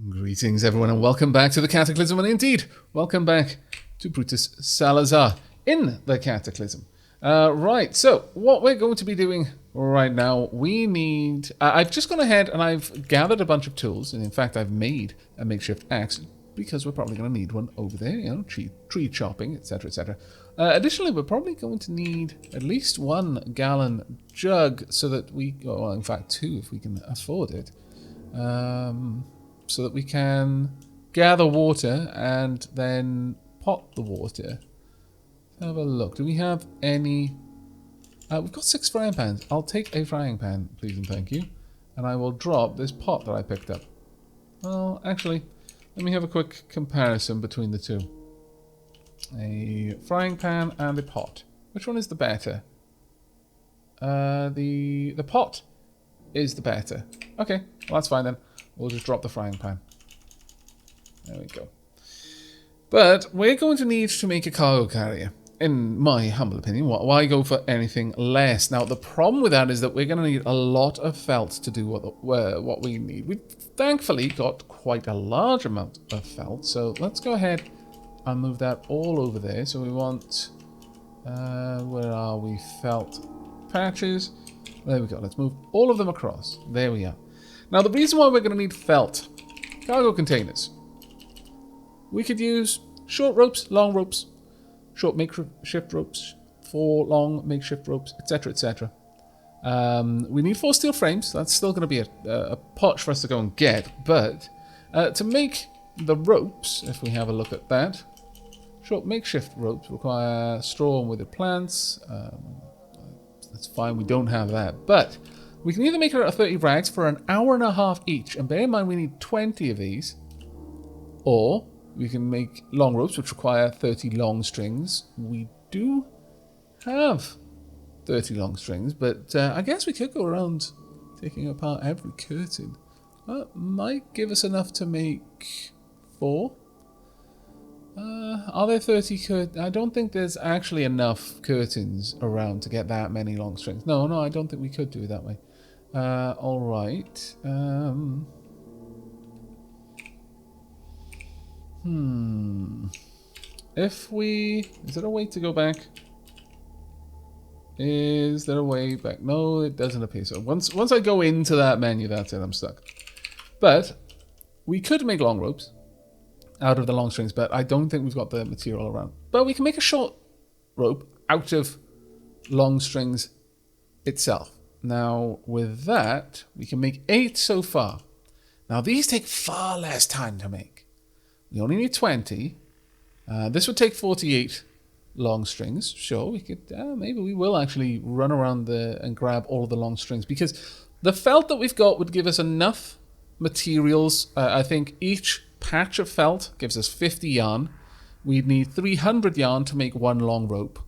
Greetings everyone and welcome back to the Cataclysm, and indeed, welcome back to Brutus Salazar in the Cataclysm. Right, so what we're going to be doing right now, we need... I've just gone ahead and I've gathered a bunch of tools, and in fact I've made a makeshift axe, because we're probably going to need one over there, you know, tree chopping, etc, etc. Additionally, we're probably going to need at least 1 gallon jug, so that we... well, in fact 2 if we can afford it. So that we can gather water and then pot the water. Let's have a look. Do we have any... we've got 6 frying pans. I'll take a frying pan, please and thank you. And I will drop this pot that I picked up. Well, actually, let me have a quick comparison between the two. A frying pan and a pot. Which one is the better? The pot is the better. Okay, well that's fine then. We'll just drop the frying pan. There we go. But we're going to need to make a cargo carrier. In my humble opinion, why go for anything less? Now, the problem with that is that we're going to need a lot of felt to do what we need. We've thankfully got quite a large amount of felt, so let's go ahead and move that all over there. So we want... where are we? Felt patches. There we go. Let's move all of them across. There we are. Now, the reason why we're going to need felt cargo containers, we could use short ropes, long ropes, short makeshift ropes, 4 long makeshift ropes, etc, etc. We need 4 steel frames. That's still going to be a potch for us to go and get, but to make the ropes, if we have a look at that, short makeshift ropes require straw and withered plants. That's fine, we don't have that, but we can either make it out of 30 rags for an hour and a half each, and bear in mind we need 20 of these, or we can make long ropes which require 30 long strings. We do have 30 long strings, but I guess we could go around taking apart every curtain. That might give us enough to make 4. Are there 30 curtains? I don't think there's actually enough curtains around to get that many long strings. No, I don't think we could do it that way. Alright. If we... Is there a way to go back? Is there a way back? No, it doesn't appear so. Once I go into that menu, that's it, I'm stuck. But we could make long ropes out of the long strings, but I don't think we've got the material around. But we can make a short rope out of long strings itself. Now, with that, we can make 8 so far. Now, these take far less time to make. We only need 20. This would take 48 long strings. Sure, we could, maybe we will actually run around and grab all of the long strings, because the felt that we've got would give us enough materials. I think each patch of felt gives us 50 yarn. We'd need 300 yarn to make 1 long rope.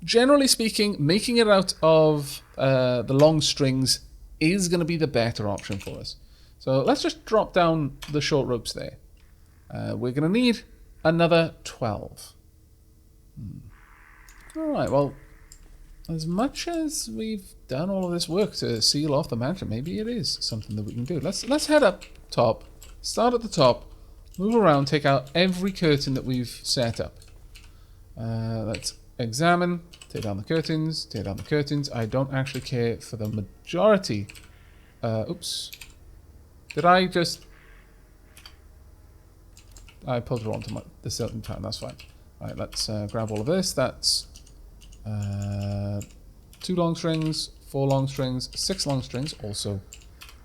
Generally speaking, making it out of the long strings is going to be the better option for us. So let's just drop down the short ropes there. We're going to need another 12. Alright, well, as much as we've done all of this work to seal off the mansion, maybe it is something that we can do. Let's head up top, start at the top, move around, take out every curtain that we've set up. Let's examine, tear down the curtains, tear down the curtains. I don't actually care for the majority. Oops. Did I just... I pulled it onto the certain time, that's fine. Alright, let's grab all of this. That's 2 long strings, 4 long strings, 6 long strings. Also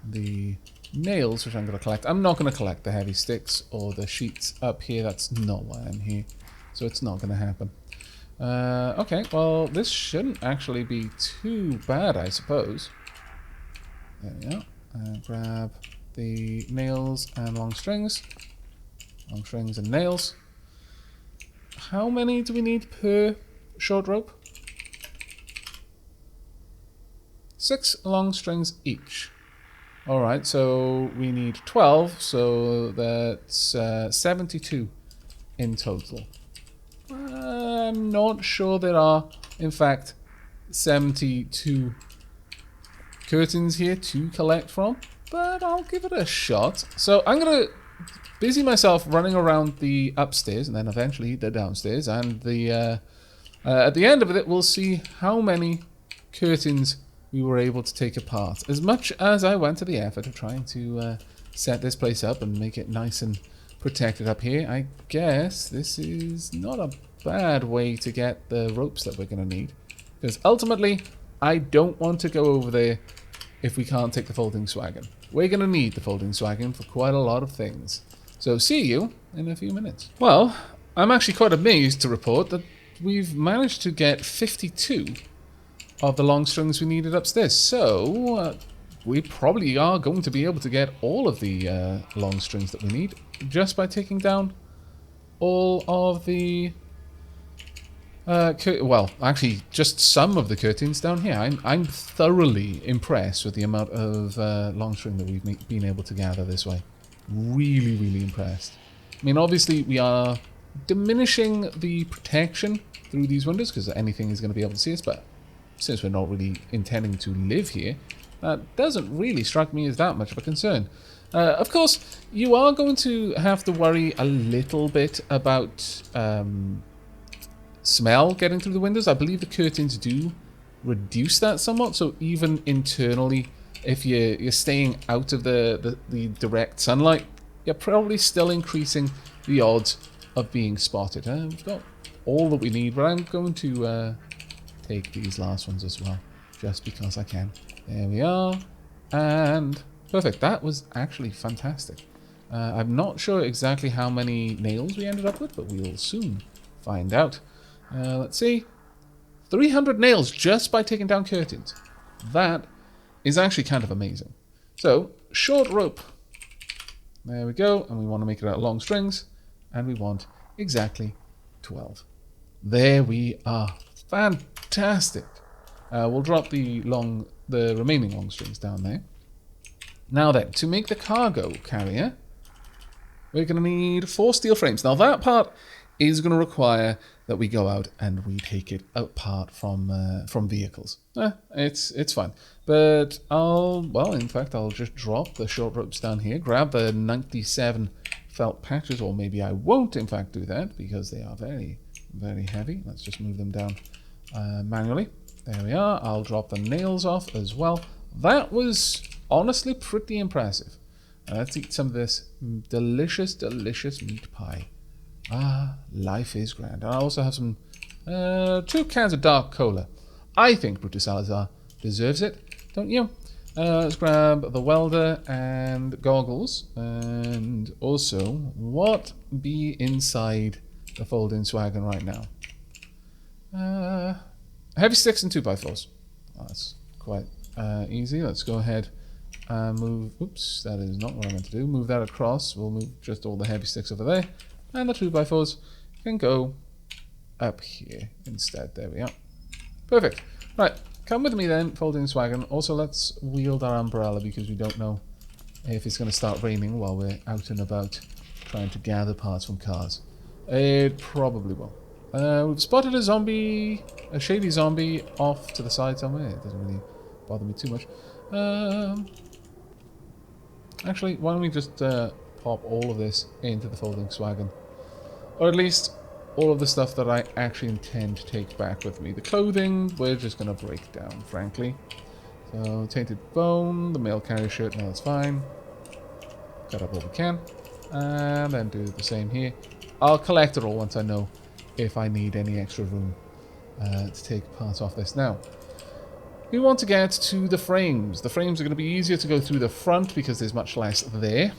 the nails, which I'm going to collect. I'm not going to collect the heavy sticks or the sheets up here. That's not why I'm here. So it's not going to happen. Okay, well, this shouldn't actually be too bad, I suppose. There we go. Grab the nails and long strings. Long strings and nails. How many do we need per short rope? 6 long strings each. Alright, so we need 12, so that's 72 in total. I'm not sure there are, in fact, 72 curtains here to collect from, but I'll give it a shot. So I'm going to busy myself running around the upstairs and then eventually the downstairs. And the at the end of it, we'll see how many curtains we were able to take apart. As much as I went to the effort of trying to set this place up and make it nice and protected up here, I guess this is not a bad way to get the ropes that we're going to need. Because ultimately, I don't want to go over there if we can't take the folding wagon. We're going to need the folding wagon for quite a lot of things. So see you in a few minutes. Well, I'm actually quite amazed to report that we've managed to get 52 of the long strings we needed upstairs. So we probably are going to be able to get all of the long strings that we need just by taking down all of the well, actually just some of the curtains down here. I'm thoroughly impressed with the amount of long string that we've been able to gather this way. Really, really impressed. I mean, obviously we are diminishing the protection through these windows because anything is going to be able to see us, but since we're not really intending to live here, that doesn't really strike me as that much of a concern. Of course, you are going to have to worry a little bit about smell getting through the windows. I believe the curtains do reduce that somewhat, so even internally, if you're staying out of the direct sunlight, you're probably still increasing the odds of being spotted. We've got all that we need, but I'm going to take these last ones as well, just because I can. There we are, and perfect. That was actually fantastic. I'm not sure exactly how many nails we ended up with, but we'll soon find out. Let's see. 300 nails just by taking down curtains. That is actually kind of amazing. So, short rope. There we go. And we want to make it out of long strings. And we want exactly 12. There we are. Fantastic. We'll drop the remaining long strings down there. Now then, to make the cargo carrier, we're going to need 4 steel frames. Now that part is going to require that we go out and we take it apart from vehicles. It's fine. But in fact, I'll just drop the short ropes down here, grab the 97 felt patches, or maybe I won't in fact do that because they are very, very heavy. Let's just move them down manually. There we are. I'll drop the nails off as well. That was honestly pretty impressive. Let's eat some of this delicious, delicious meat pie. Ah, life is grand. I also have some 2 cans of dark cola. I think Brutus Salazar deserves it, don't you? Let's grab the welder and goggles, and also what be inside the folding wagon right now? Heavy sticks and 2x4s. Oh, that's quite easy. Let's go ahead and move. Oops, that is not what I meant to do. Move that across. We'll move just all the heavy sticks over there. And the 2x4s can go up here instead. There we are. Perfect. Right, come with me then, folding this wagon. Also, let's wield our umbrella because we don't know if it's going to start raining while we're out and about trying to gather parts from cars. It probably will. We've spotted a shady zombie off to the side somewhere. It doesn't really bother me too much. Actually, why don't we just pop all of this into the folding wagon, or at least all of the stuff that I actually intend to take back with me. The clothing we're just going to break down, frankly. So tainted bone, the mail carrier shirt, no, that's fine. Cut up all we can, and then do the same here. I'll collect it all once I know if I need any extra room to take parts off this. Now we want to get to the frames. The frames are going to be easier to go through the front because there's much less there.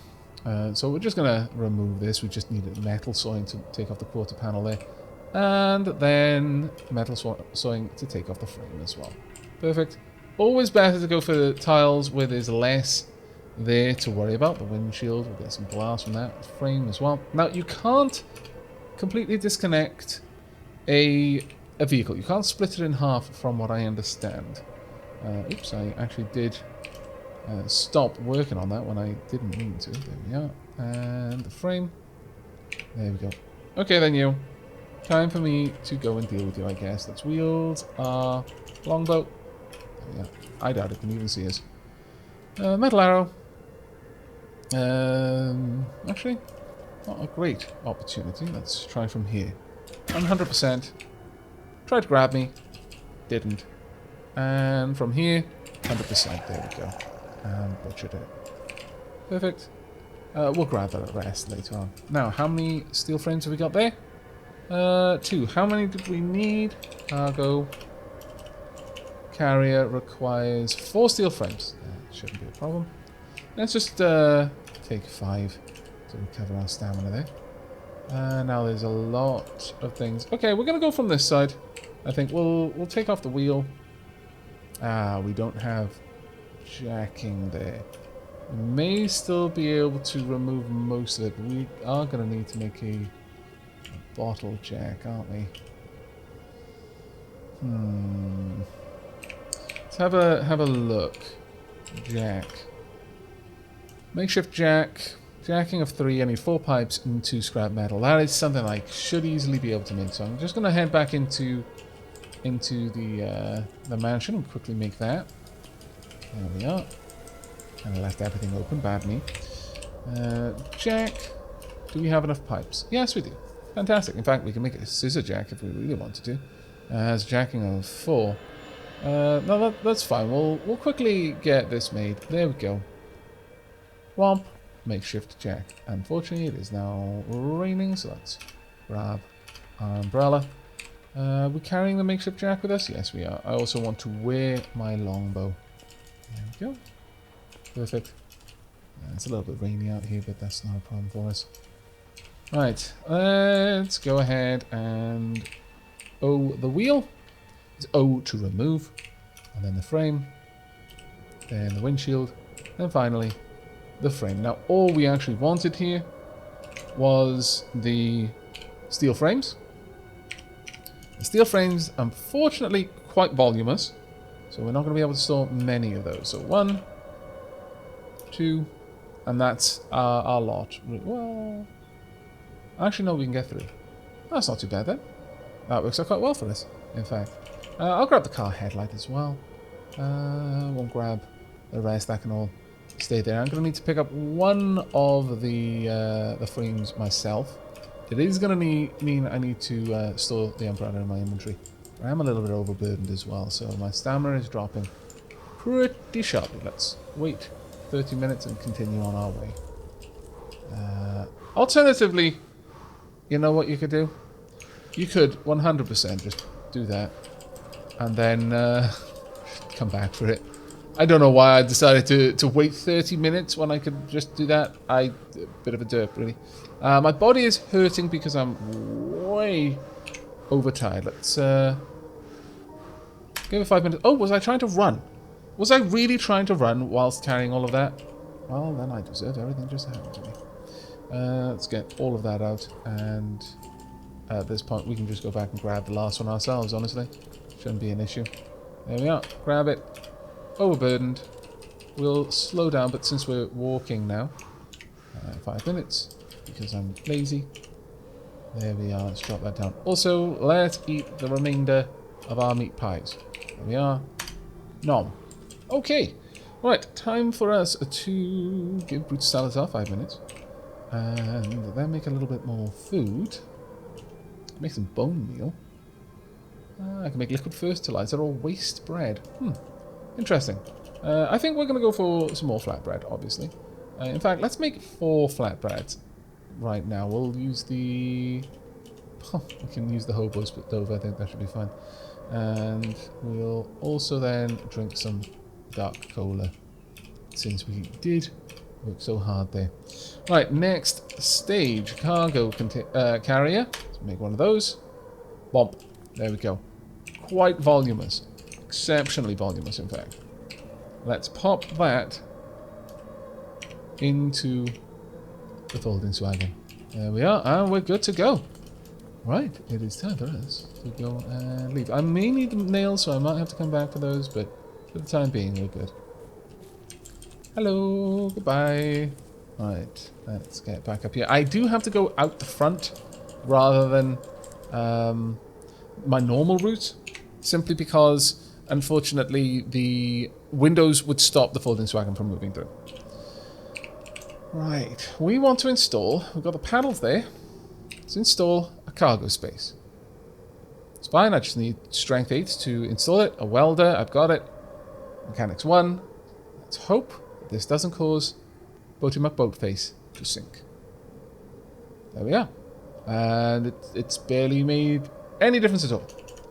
So we're just going to remove this. We just need a metal sawing to take off the quarter panel there. And then metal sawing to take off the frame as well. Perfect. Always better to go for the tiles where there's less there to worry about. The windshield, we'll get some glass from that. The frame as well. Now, you can't completely disconnect a vehicle. You can't split it in half from what I understand. Oops, I actually did stop working on that when I didn't mean to. There we are. And the frame. There we go. Okay then, you. Time for me to go and deal with you, I guess. Let's wield our longbow. There we are. I doubt it can even see us. Metal arrow. Actually, not a great opportunity. Let's try from here. 100%. Tried to grab me. Didn't. And from here, 100%. There we go. And butchered it. Perfect. We'll grab the rest later on. Now, how many steel frames have we got there? 2. How many did we need? Cargo. Carrier requires 4 steel frames. That shouldn't be a problem. Let's just take 5 to recover our stamina there. Now there's a lot of things. Okay, we're gonna go from this side. I think we'll take off the wheel. We don't have jacking there. We may still be able to remove most of it, but we are going to need to make a bottle jack, aren't we? Let's have a look. Jack. Makeshift jack. Jacking of 3. I need 4 pipes and 2 scrap metal. That is something I should easily be able to make. So I'm just going to head back into the mansion and quickly make that. There we are. And I left everything open, bad me. Jack. Do we have enough pipes? Yes, we do. Fantastic. In fact, we can make a scissor jack if we really wanted to. Has jacking of 4. No, that's fine. We'll quickly get this made. There we go. Womp. Makeshift jack. Unfortunately, it is now raining, so let's grab our umbrella. We're carrying the makeshift jack with us? Yes, we are. I also want to wear my longbow. There we go. Perfect. It's a little bit rainy out here, but that's not a problem for us. Right, let's go ahead and O the wheel. It's O to remove, and then the frame, then the windshield, and finally the frame. Now, all we actually wanted here was the steel frames. The steel frames, unfortunately, quite voluminous, so we're not going to be able to store many of those. So 1, 2, and that's our lot. Well, actually, no, we can get 3. That's not too bad then. That works out quite well for us, in fact. I'll grab the car headlight as well. Won't grab the rest. That can all stay there. I'm going to need to pick up one of the frames myself. It is going to mean I need to store the umbrella in my inventory. I am a little bit overburdened as well, so my stamina is dropping pretty sharply. Let's wait 30 minutes and continue on our way. Alternatively, you know what you could do? You could 100% just do that and then come back for it. I don't know why I decided to wait 30 minutes when I could just do that. A bit of a derp, really. My body is hurting because I'm way overtired. Let's give it 5 minutes. Oh, was I trying to run? Was I really trying to run whilst carrying all of that? Well, then I deserve everything just happened to me. Let's get all of that out, and at this point we can just go back and grab the last one ourselves, honestly. Shouldn't be an issue. There we are. Grab it. Overburdened. We'll slow down, but since we're walking now, 5 minutes, because I'm lazy. There we are. Let's drop that down. Also, let's eat the remainder of our meat pies. There we are. Nom. Okay. Right, time for us to give Brute Salazar 5 minutes. And then make a little bit more food. Make some bone meal. I can make liquid fertilizer or waste bread. Interesting. I think we're going to go for some more flatbread, obviously. In fact, let's make 4 flatbreads right now. We'll use the... we can use the hobo stove, I think that should be fine. And we'll also then drink some dark cola, since we did work so hard there. Right, next stage. Cargo carrier. Let's make one of those. Bomp. There we go. Quite voluminous. Exceptionally voluminous, in fact. Let's pop that into the folding wagon. There we are, and we're good to go. Right, it is time for us to go and leave. I may need nails, so I might have to come back for those, but for the time being, we're good. Hello, goodbye. Right, let's get back up here. I do have to go out the front rather than my normal route, simply because, unfortunately, the windows would stop the folding wagon from moving through. Right, we want to install, we've got the panels there. Let's install a cargo space. It's fine, I just need strength 8 to install it. A welder, I've got it. Mechanics 1. Let's hope this doesn't cause Boaty McBoatface to sink. There we are. And it's barely made any difference at all.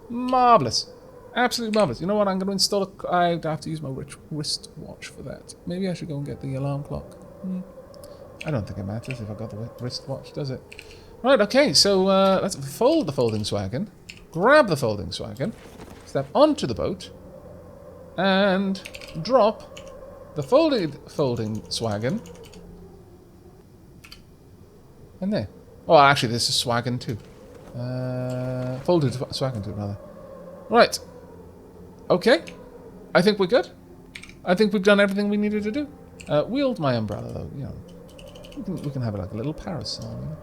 Marvellous. Absolutely marvellous. You know what? I'm going to install I have to use my wristwatch for that. Maybe I should go and get the alarm clock. I don't think it matters if I got the wristwatch, does it? Right, okay. So let's fold the folding swagon. Grab the folding swagon. Step onto the boat. And drop the folding swagon in there. Oh, actually, this is swagon too. Folded swagon too, rather. Right. Okay. I think we're good. I think we've done everything we needed to do. Wield my umbrella, though. You know, we can have it like a little parasol. You know?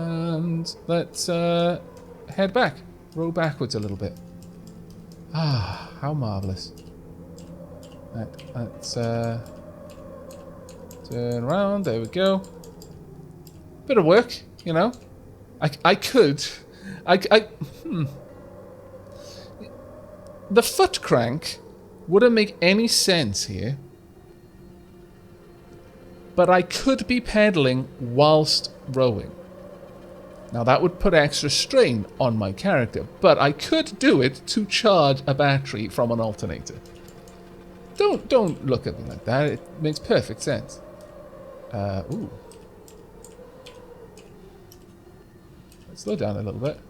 And let's head back. Row backwards a little bit. Ah, how marvellous. Right, let's turn around. There we go. Bit of work, you know. I could. The foot crank wouldn't make any sense here. But I could be pedaling whilst rowing. Now that would put extra strain on my character, but I could do it to charge a battery from an alternator. Don't look at me like that. It makes perfect sense. Ooh. Let's slow down a little bit.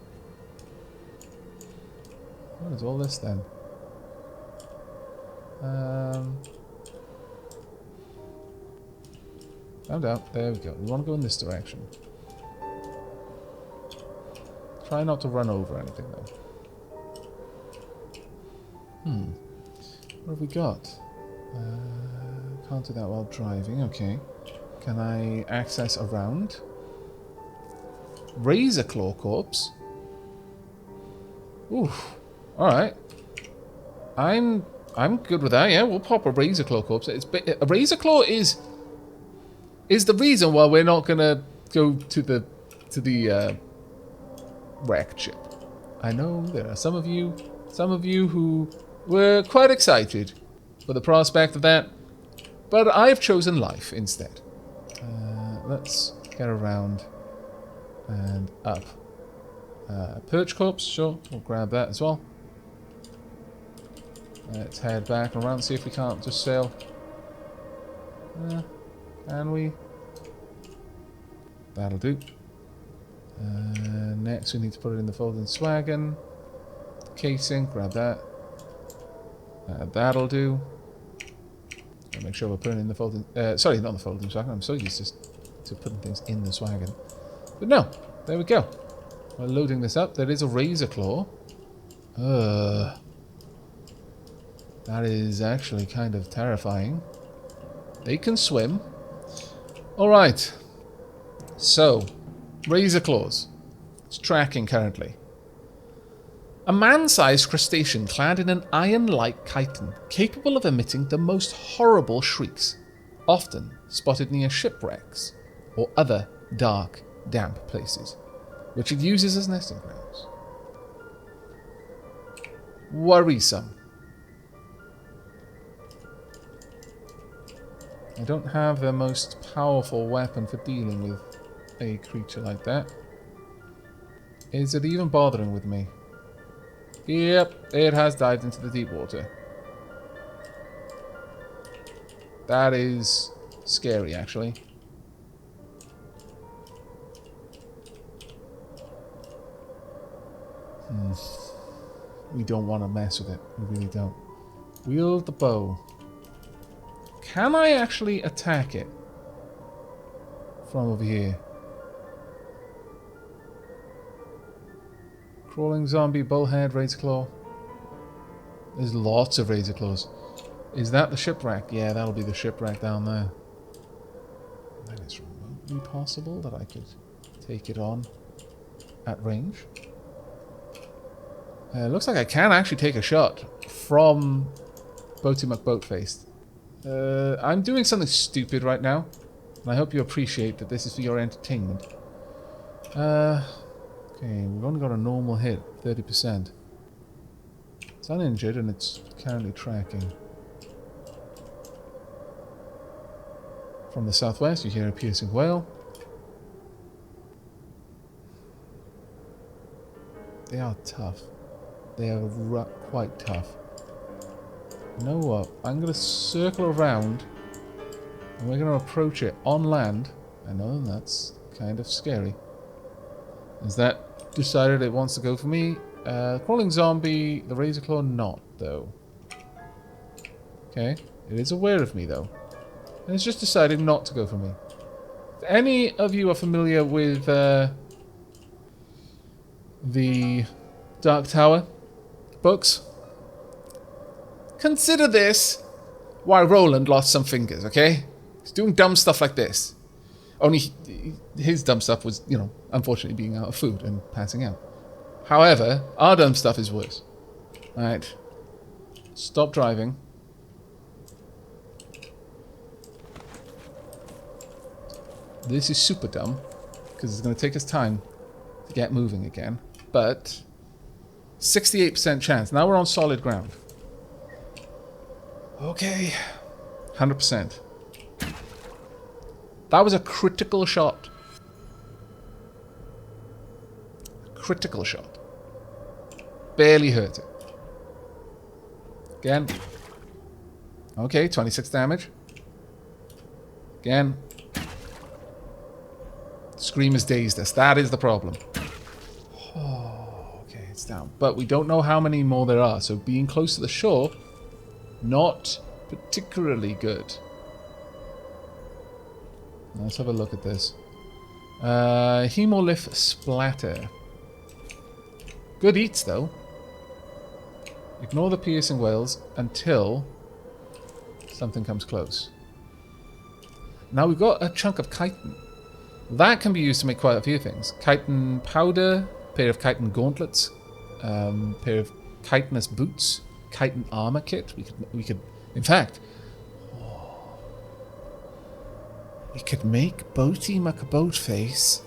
What is all this then? Calm down. There we go. We want to go in this direction. Try not to run over anything though. What have we got? Can't do that while driving. Okay. Can I access around? Razorclaw corpse. Oof. Alright. I'm good with that, yeah. We'll pop a razorclaw corpse. A razorclaw is the reason why we're not gonna go to the wrecked ship. I know there are some of you who were quite excited for the prospect of that, but I've chosen life instead. Let's get around and up. Perch corpse, sure, we'll grab that as well. Let's head back around, see if we can't just sail. Can we? That'll do. Next we need to put it in the folding swagon. Casing, grab that. That'll do. Gotta make sure we're putting in the folding... sorry, not the folding swagon. I'm so used to putting things in the swagon. But no, there we go. We're loading this up. There is a razor claw. That is actually kind of terrifying. They can swim. Alright. So, razor claws. It's tracking currently. A man-sized crustacean clad in an iron-like chitin, capable of emitting the most horrible shrieks, often spotted near shipwrecks or other dark, damp places, which it uses as nesting grounds. Worrisome. I don't have the most powerful weapon for dealing with a creature like that. Is it even bothering with me? Yep, it has dived into the deep water. That is scary, actually. We don't want to mess with it. We really don't. Wield the bow. Can I actually attack it from over here? Crawling zombie, bullhead, razor claw. There's lots of razor claws. Is that the shipwreck? Yeah, that'll be the shipwreck down there. That is remotely possible that I could take it on at range. Looks like I can actually take a shot from Boaty McBoatface. I'm doing something stupid right now. And I hope you appreciate that this is for your entertainment. Okay, we've only got a normal hit, 30%. It's uninjured and it's currently tracking. From the southwest, you hear a piercing wail. They are tough. They are quite tough. You know what? I'm going to circle around and we're going to approach it on land. I know that's kind of scary. Is that decided it wants to go for me? Crawling zombie, the razorclaw not, though. Okay, it is aware of me, though. And it's just decided not to go for me. If any of you are familiar with the Dark Tower books, consider this why Roland lost some fingers, okay? He's doing dumb stuff like this. Only his dumb stuff was, you know, unfortunately being out of food and passing out. However, our dumb stuff is worse. Alright. Stop driving. This is super dumb, because it's going to take us time to get moving again. But 68% chance. Now we're on solid ground. Okay. 100%. That was a critical shot. Critical shot. Barely hurt it. Again. Okay, 26 damage. Again. Scream has dazed us. That is the problem. Oh, okay, it's down. But we don't know how many more there are, so being close to the shore, not particularly good. Let's have a look at this. Hemolith Splatter. Good eats, though. Ignore the piercing wails until something comes close. Now we've got a chunk of chitin. That can be used to make quite a few things. Chitin powder, pair of chitin gauntlets, pair of chitinous boots, chitin armor kit. We could, in fact, we could make Boaty McBoatface.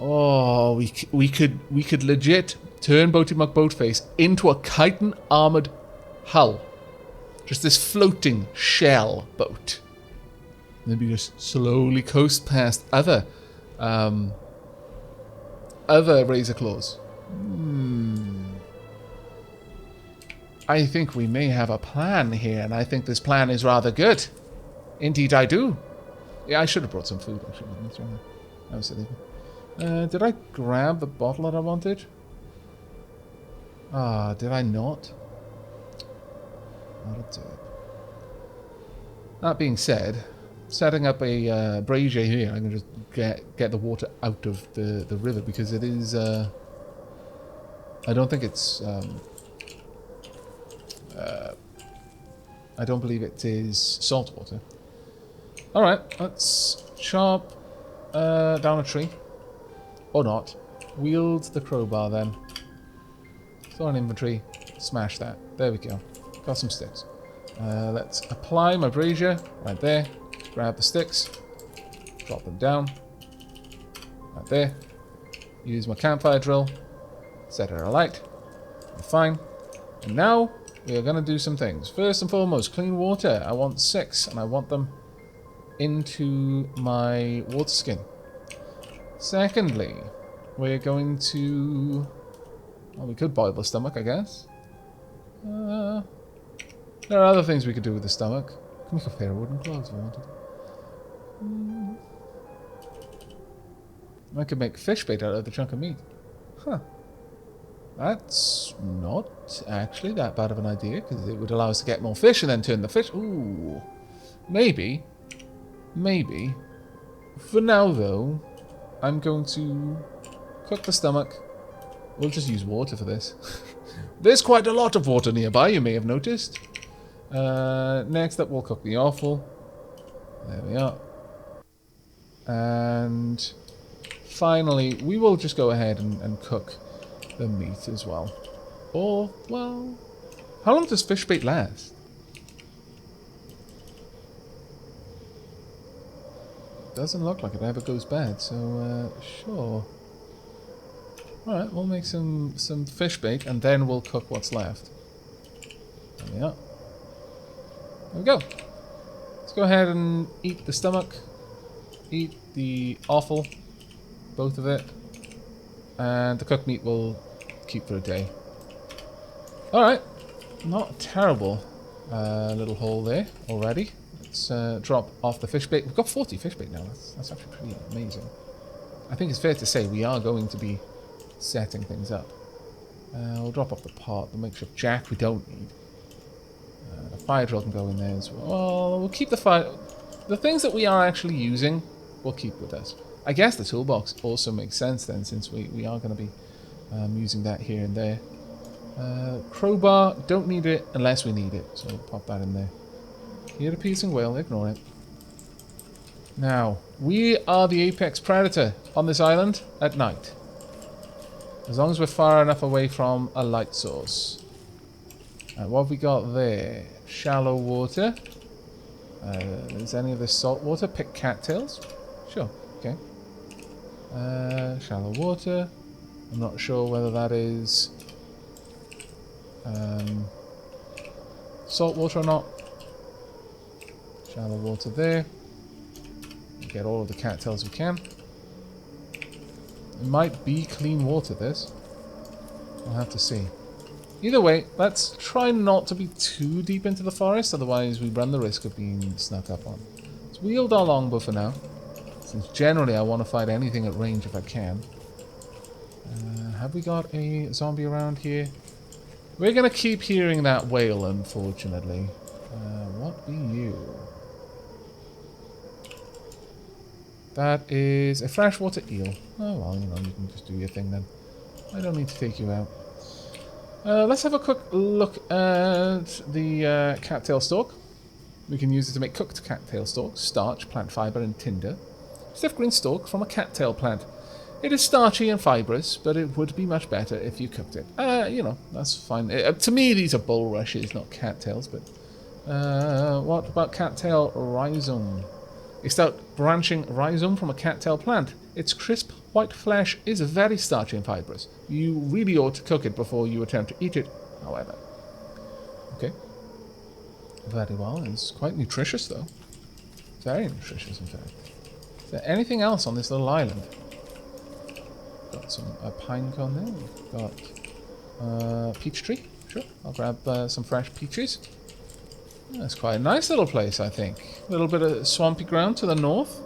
Oh, we could legit turn Boaty McBoatface into a chitin armored hull. Just this floating shell boat. Maybe just slowly coast past other razorclaws. I think we may have a plan here, and I think this plan is rather good. Indeed, I do. Yeah, I should have brought some food. Actually, that was silly. Did I grab the bottle that I wanted? Ah, did I not? What a derp. That being said, setting up a brazier here, I'm going to just get the water out of the river, because it is, I don't think it's, I don't believe it is salt water. Alright, let's chop down a tree. Or not. Wield the crowbar then. Throw an inventory. Smash that. There we go. Got some sticks. Let's apply my brazier right there. Grab the sticks. Drop them down. Right there. Use my campfire drill. Set it alight. We're fine. And now we are going to do some things. First and foremost, clean water. I want 6, and I want them into my water skin. Secondly, we're going to... Well, we could boil the stomach, I guess. There are other things we could do with the stomach. Can make a pair of wooden gloves if I wanted. I could make fish bait out of the chunk of meat. Huh. That's not actually that bad of an idea, because it would allow us to get more fish and then turn the fish... Ooh. Maybe. Maybe. For now, though, I'm going to cook the stomach. We'll just use water for this. There's quite a lot of water nearby, you may have noticed. Next up, we'll cook the offal. There we are. And finally, we will just go ahead and cook the meat as well. Or, well, how long does fish bait last? Doesn't look like it ever goes bad, so sure. Alright, we'll make some fish bait and then we'll cook what's left. There we are. There we go. Let's go ahead and eat the stomach. Eat the offal. Both of it. And the cooked meat will keep for a day. Alright. Not a terrible little haul there already. Let's drop off the fish bait. We've got 40 fish bait now. That's actually pretty amazing. I think it's fair to say we are going to be setting things up. We'll drop off the pot, the makeshift jack we don't need. The fire drill can go in there as well. We'll keep the fire... The things that we are actually using, we'll keep with us. I guess the toolbox also makes sense then, since we are going to be using that here and there. Crowbar, don't need it unless we need it, so we'll pop that in there. Hear the piercing wail, ignore it. Now, we are the apex predator on this island at night. As long as we're far enough away from a light source. What have we got there? Shallow water. Is any of this salt water? Pick cattails? Sure, okay. Shallow water. I'm not sure whether that is salt water or not. Shallow water there. Get all of the cattails we can. It might be clean water, this. We'll have to see. Either way, let's try not to be too deep into the forest, otherwise we run the risk of being snuck up on. Let's wield our longbow for now, since generally I want to fight anything at range if I can. Have we got a zombie around here? We're going to keep hearing that wail, unfortunately. What be you? That is a freshwater eel. Oh well, you know, you can just do your thing then. I don't need to take you out. Let's have a quick look at the cattail stalk. We can use it to make cooked cattail stalks, starch, plant fibre and tinder. Stiff green stalk from a cattail plant. It is starchy and fibrous, but it would be much better if you cooked it. You know, that's fine. To me, these are bulrushes, not cattails, but... what about cattail rhizome? A stout branching rhizome from a cattail plant. Its crisp white flesh is very starchy and fibrous. You really ought to cook it before you attempt to eat it, however. Okay. Very well. It's quite nutritious, though. Very nutritious, in fact. Is there anything else on this little island? Got some pine cone there. We've got peach tree. Sure. I'll grab some fresh peaches. That's quite a nice little place, I think. A little bit of swampy ground to the north.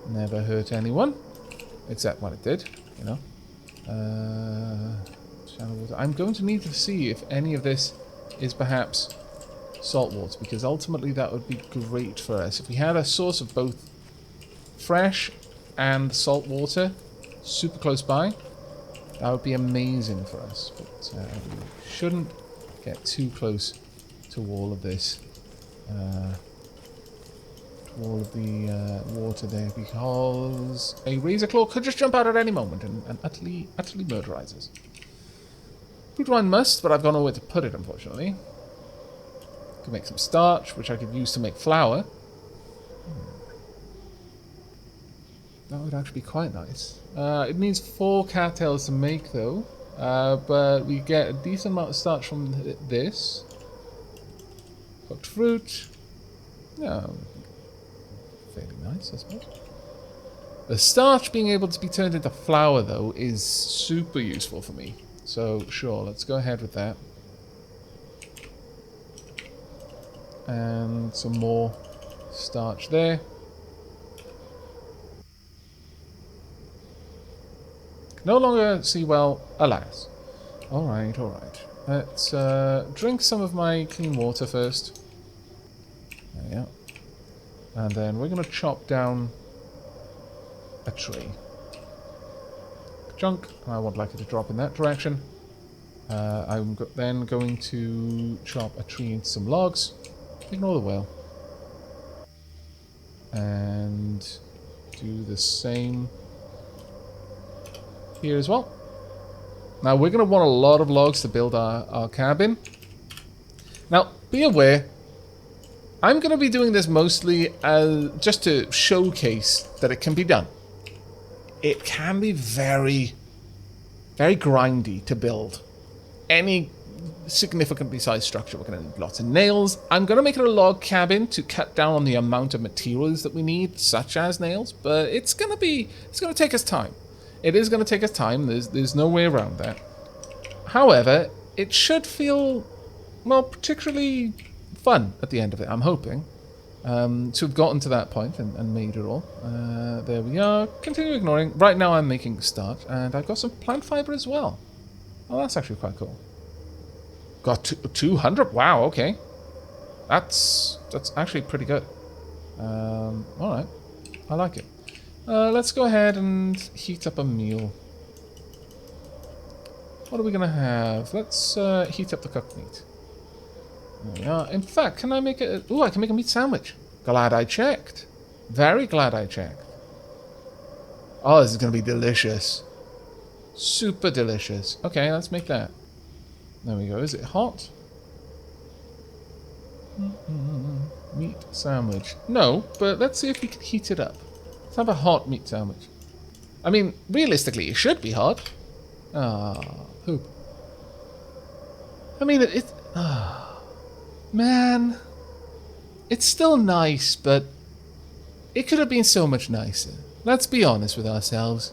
Never hurt anyone. Except when it did, you know. Shallow water. I'm going to need to see if any of this is perhaps salt water, because ultimately that would be great for us. If we had a source of both fresh and salt water super close by, that would be amazing for us. But we shouldn't get too close to all of this, all of the water there, because a razorclaw could just jump out at any moment and utterly murderize us. Food wine must, but I've got nowhere to put it, unfortunately. Could make some starch, which I could use to make flour. That would actually be quite nice. It needs 4 cattails to make, though, but we get a decent amount of starch from this. Cooked fruit. Yeah, fairly nice, I suppose. The starch being able to be turned into flour, though, is super useful for me. So, sure, let's go ahead with that. And some more starch there. No longer see well, alas. Alright, alright. Let's drink some of my clean water first. There we go. And then we're going to chop down a tree. Junk. I would like it to drop in that direction. I'm then going to chop a tree into some logs. Ignore the whale. And do the same here as well. Now we're going to want a lot of logs to build our cabin. Now be aware, I'm going to be doing this mostly just to showcase that it can be done. It can be very, very grindy to build any significantly sized structure. We're going to need lots of nails. I'm going to make it a log cabin to cut down on the amount of materials that we need, such as nails, but it's going to take us time. It is going to take us time. There's no way around that. However, it should feel, well, particularly fun at the end of it, I'm hoping. To have gotten to that point and made it all. There we are. Continue ignoring. Right now I'm making a start, and I've got some plant fiber as well. Oh, that's actually quite cool. Got 200. Wow, okay. That's actually pretty good. Alright. I like it. Let's go ahead and heat up a meal. What are we going to have? Let's heat up the cooked meat. There we are. In fact, can I make it? Ooh, I can make a meat sandwich. Glad I checked. Very glad I checked. Oh, this is going to be delicious. Super delicious. Okay, let's make that. There we go. Is it hot? Meat sandwich. No, but let's see if we can heat it up. Let's have a hot meat sandwich. I mean, realistically, it should be hot. Ah, poop. I mean, man, it's still nice, but it could have been so much nicer. Let's be honest with ourselves.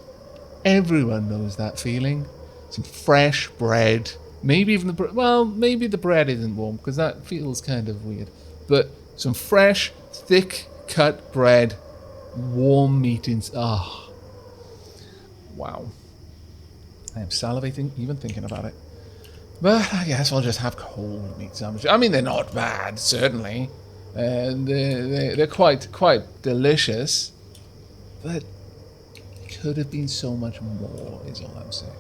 Everyone knows that feeling. Some fresh bread. Maybe even the bread. Well, maybe the bread isn't warm, because that feels kind of weird. But some fresh, thick cut bread. Warm meat in... Ah. Wow. I am salivating even thinking about it. But I guess I'll just have cold meat sandwiches. I mean, they're not bad, certainly. They're quite delicious. But it could have been so much more, is all I'm saying.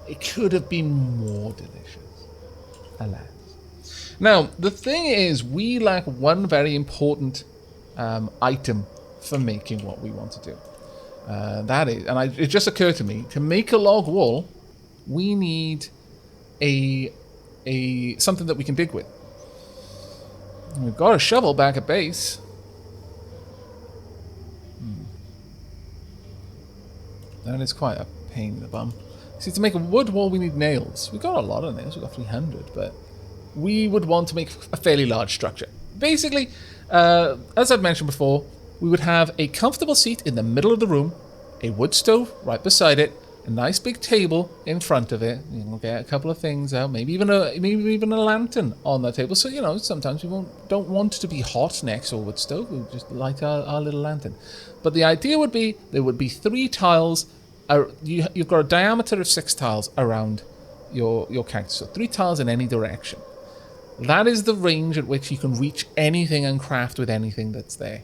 It could have been more delicious. Alas. Now, the thing is, we lack one very important item for making what we want to do. That is, and it just occurred to me, to make a log wall, we need something that we can dig with. We've got a shovel back at base. That is quite a pain in the bum. See, to make a wood wall, we need nails. We've got a lot of nails. We've got 300, but we would want to make a fairly large structure. Basically, as I've mentioned before, we would have a comfortable seat in the middle of the room, a wood stove right beside it, a nice big table in front of it. We'll get a couple of things out, maybe even a lantern on the table. So, sometimes we don't want it to be hot next to a wood stove. We'll just light our little lantern. But the idea would be there would be 3 tiles. You've got a diameter of 6 tiles around your cactus. So 3 tiles in any direction. That is the range at which you can reach anything and craft with anything that's there.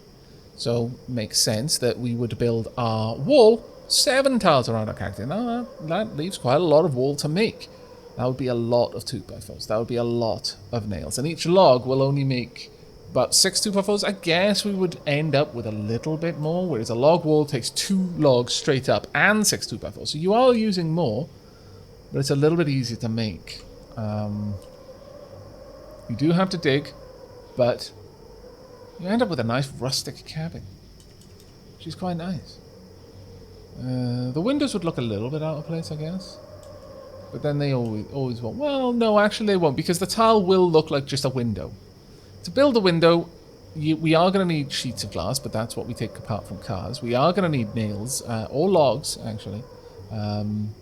So it makes sense that we would build our wall 7 tiles around our cactus. Now that leaves quite a lot of wall to make. That would be a lot of 2x4s. That would be a lot of nails. And each log will only make about 6 2x4s. I guess we would end up with a little bit more, whereas a log wall takes 2 logs straight up and 6 2x4s. So you are using more, but it's a little bit easier to make. You do have to dig, but you end up with a nice rustic cabin, which is quite nice. The windows would look a little bit out of place, I guess. But then they always won't. Well, no, actually they won't, because the tile will look like just a window. To build a window, we are going to need sheets of glass, but that's what we take apart from cars. We are going to need nails, or logs, actually.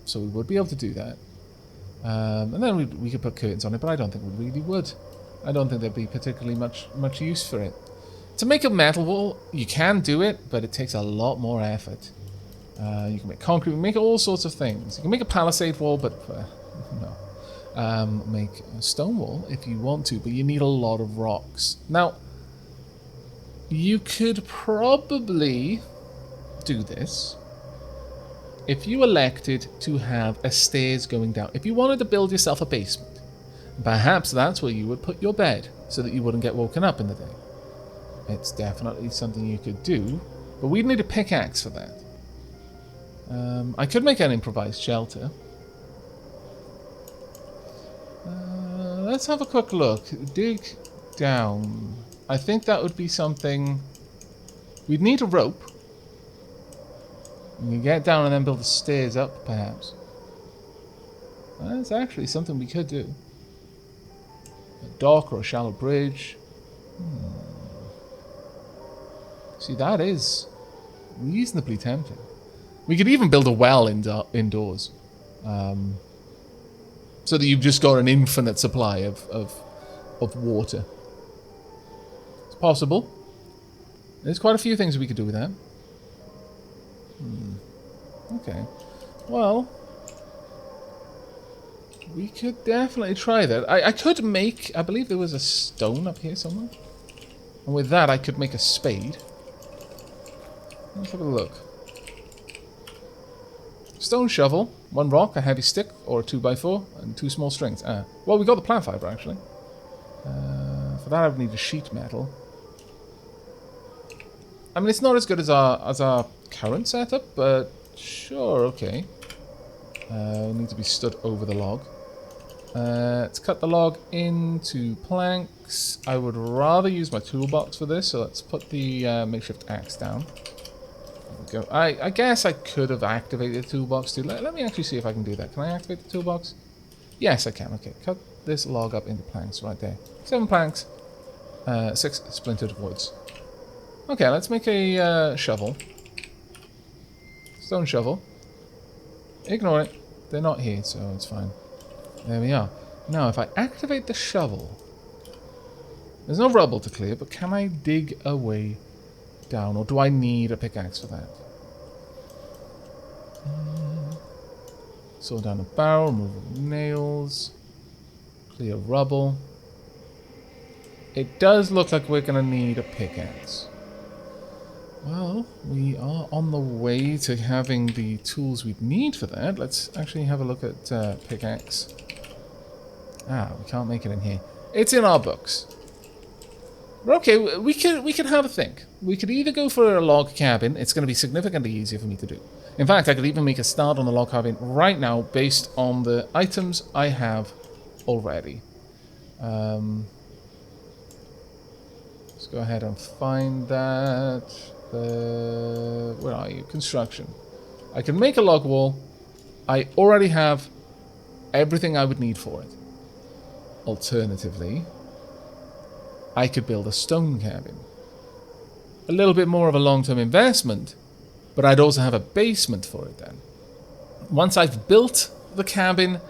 So we would be able to do that. And then we could put curtains on it, but I don't think we really would. I don't think there'd be particularly much use for it. To make a metal wall, you can do it, but it takes a lot more effort. You can make concrete, you can make all sorts of things. You can make a palisade wall, but no. Make a stone wall if you want to, but you need a lot of rocks. Now, you could probably do this if you elected to have a stairs going down. If you wanted to build yourself a basement, perhaps that's where you would put your bed so that you wouldn't get woken up in the day. It's definitely something you could do, but we'd need a pickaxe for that. I could make an improvised shelter. Let's have a quick look. Dig down. I think that would be something... We'd need a rope. We can get down and then build the stairs up, perhaps. That's actually something we could do. A dock or a shallow bridge. See, that is reasonably tempting. We could even build a well indoors. So that you've just got an infinite supply of water. It's possible. There's quite a few things we could do with that. Okay. Well, we could definitely try that. I could make... I believe there was a stone up here somewhere. And with that, I could make a spade. Let's have a look. Stone shovel, 1 rock, a heavy stick, or a 2x4, and 2 small strings. Well, we got the plant fiber, actually. For that, I would need a sheet metal. I mean, it's not as good as our current setup, but sure, okay. We need to be stood over the log. Let's cut the log into planks. I would rather use my toolbox for this, so let's put the makeshift axe down. There we go. I guess I could have activated the toolbox too. Let me actually see if I can do that. Can I activate the toolbox? Yes, I can. Okay, cut this log up into planks right there. 7 planks, 6 splintered woods. Okay, let's make a shovel. Stone shovel. Ignore it. They're not here, so it's fine. There we are. Now, if I activate the shovel... There's no rubble to clear, but can I dig a way down? Or do I need a pickaxe for that? Saw down a barrel, remove nails. Clear rubble. It does look like we're going to need a pickaxe. Well, we are on the way to having the tools we need for that. Let's actually have a look at pickaxe. We can't make it in here. It's in our books. But okay, we could have a think. We could either go for a log cabin. It's going to be significantly easier for me to do. In fact, I could even make a start on the log cabin right now based on the items I have already. Let's go ahead and find that. Where are you? Construction. I can make a log wall. I already have everything I would need for it. Alternatively, I could build a stone cabin. A little bit more of a long-term investment, but I'd also have a basement for it then. Once I've built the cabin,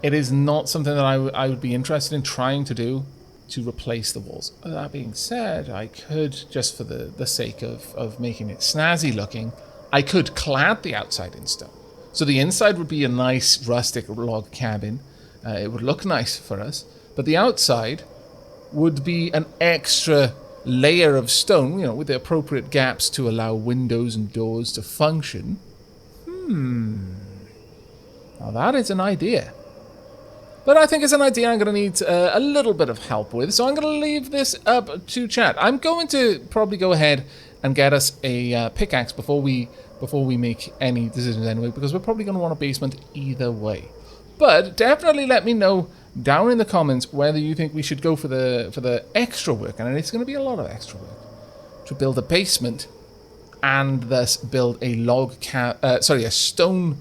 it is not something that I would be interested in trying to do to replace the walls. That being said, I could, just for the sake of making it snazzy looking, I could clad the outside in stone. So the inside would be a nice rustic log cabin. It would look nice for us. But the outside would be an extra layer of stone, you know, with the appropriate gaps to allow windows and doors to function. Now that is an idea. But I think it's an idea I'm going to need a little bit of help with, so I'm going to leave this up to chat. I'm going to probably go ahead and get us a pickaxe before we make any decisions anyway, because we're probably going to want a basement either way. But definitely let me know down in the comments whether you think we should go for the extra work, and it's going to be a lot of extra work, to build a basement and thus build a stone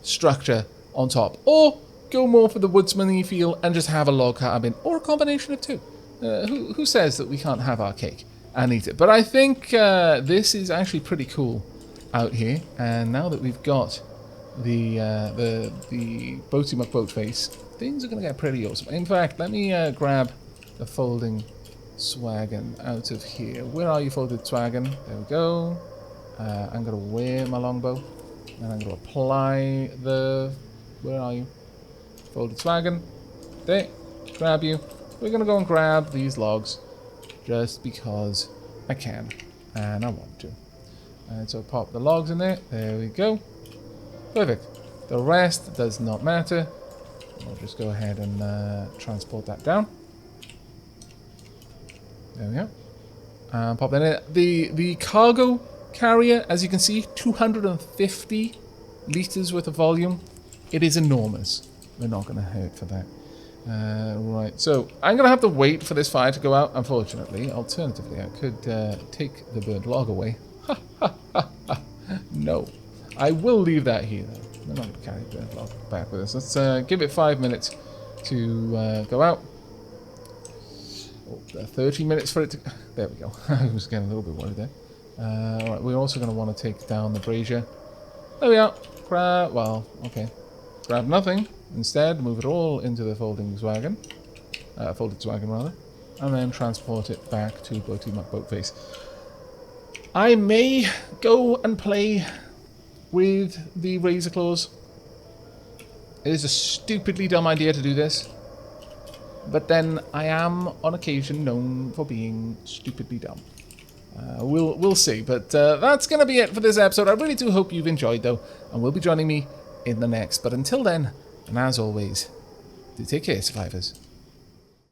structure on top, or go more for the woodsman-y feel and just have a log cabin, or a combination of two. Who says that we can't have our cake and eat it? But I think this is actually pretty cool out here, and now that we've got the Boaty McBoatface, things are going to get pretty awesome. In fact, let me grab the folding swagon out of here. Where are you, folded swagon? There we go. I'm going to wear my longbow, and I'm going to apply the... Where are you? Folded swagon. There. Grab you. We're going to go and grab these logs just because I can and I want to. And so pop the logs in there. There we go. Perfect. The rest does not matter. We'll just go ahead and transport that down. There we go. Pop that in. The cargo carrier, as you can see, 250 liters worth of volume. It is enormous. We're not going to hurt for that. Right, so I'm going to have to wait for this fire to go out, unfortunately. Alternatively, I could take the burnt log away. No. I will leave that here, though. We're not going to carry the burnt log back with us. Let's give it 5 minutes to go out. Oh, 30 minutes for it to... There we go. I was getting a little bit worried there. Alright, we're also going to want to take down the brazier. There we are. Well, okay. Grab nothing. Instead, move it all into the folding wagon. Folded wagon, rather. And then transport it back to Boaty McBoatface. I may go and play with the razorclaws. It is a stupidly dumb idea to do this. But then, I am, on occasion, known for being stupidly dumb. We'll see. But that's going to be it for this episode. I really do hope you've enjoyed, though. And will be joining me in the next. But until then, and as always, do take care, survivors.